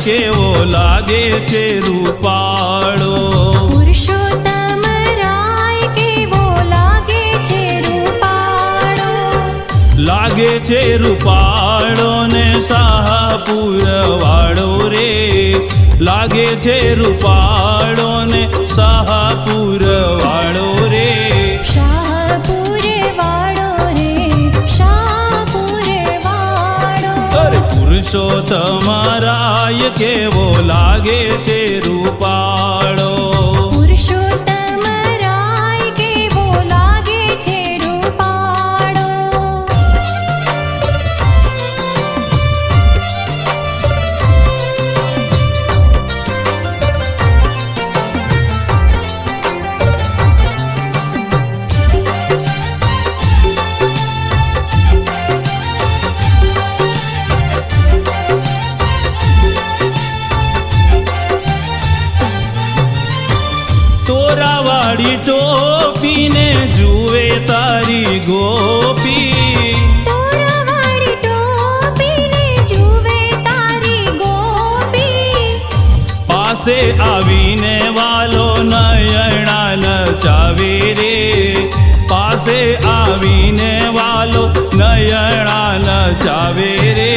કેવો લાગે છે રૂપાળો, પુરુષોત્તમ રાય કેવો લાગે છે રૂપાળો, લાગે છે રૂપાળો ને શાહપુર વાળો રે, લાગે છે રૂપાળો ને શાહપુર વાળો રે, શાહપુર વાળો રે, શાહપુર વાળો. અરે પુરુષોત્તમ રાય કેવો લાગે છે રૂપાળો, પુરુષોત્તમ રાય કેવો લાગે છે રૂપાળો. તોરાવાળી ટોપીને જુએ તારી ગોપી, તોરાવાળી ટોપીને જુએ તારી ગોપી, પાસે આવીને વાલો નયણા નચાવે રે, પાસે આવીને વાલો નયણા નચાવે રે,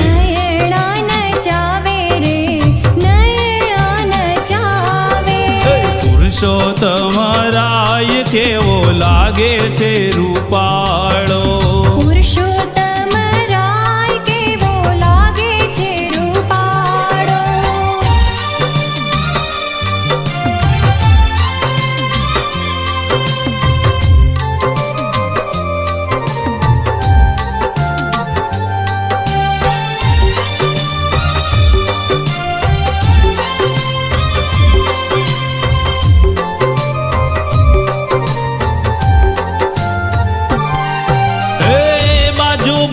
નયણા નચાવે રે, નયણા નચાવે. પુરુષોત્તમ રાય કેવો લાગે છે રૂપાળો, પુરુષોત્તમ રાય કેવો લાગે છે રૂપાળો.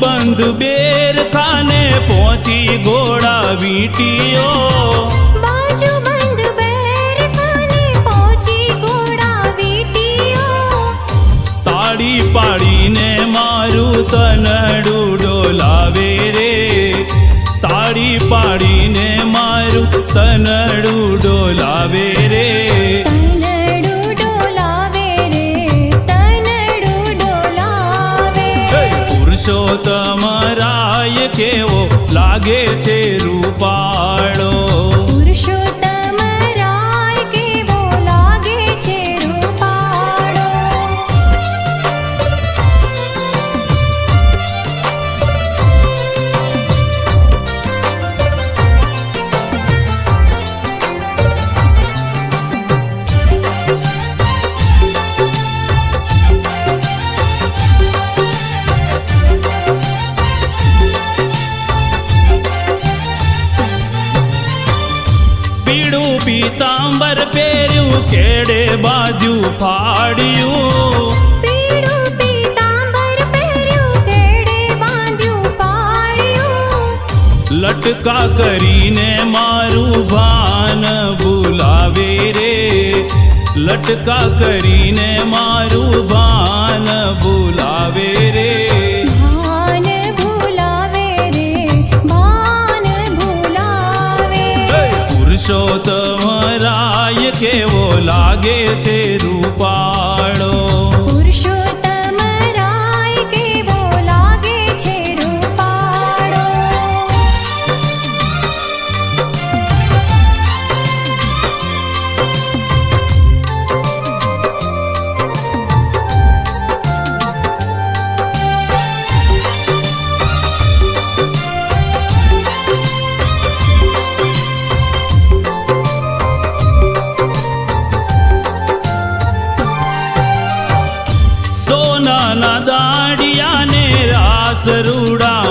બંધ બેર ખાને પહોંચી ઘોડા વીટીઓ, બાજુ બંધ બેર ખાને પહોંચી ઘોડા વીટીઓ, તાળી પાડીને મારું તનડું ડોલાવે રે, તાળી પાડીને મારું તનડું ડોલાવે રે, તનડું ડોલાવે રે, તનડું ડોલાવે. પુરુષોત્તમ રાય કેવો લાગે છે રૂપાળો, પુરુષોત્તમ રાય કેવો લાગે છે રૂપાળો. પીળું પીતાંબર પહેર્યું કેડે બાજુ ફાડ્યું, પીળું પીતાંબર પહેર્યું કેડે બાંધ્યું પાડ્યું, લટકા કરીને મારું ભાન ભૂલાવે રે, લટકા કરીને મારું ભાન ભૂલાવે રે, ભાન ભૂલાવે રે, ભાન ભૂલાવે. પુરુષોત્તમ રાય કેવો લાગે છે રૂપાળો, પુરુષોત્તમ રાય કેવો લાગે છે રૂપાળો. સોનાના દાડિયાને રાસ રૂડા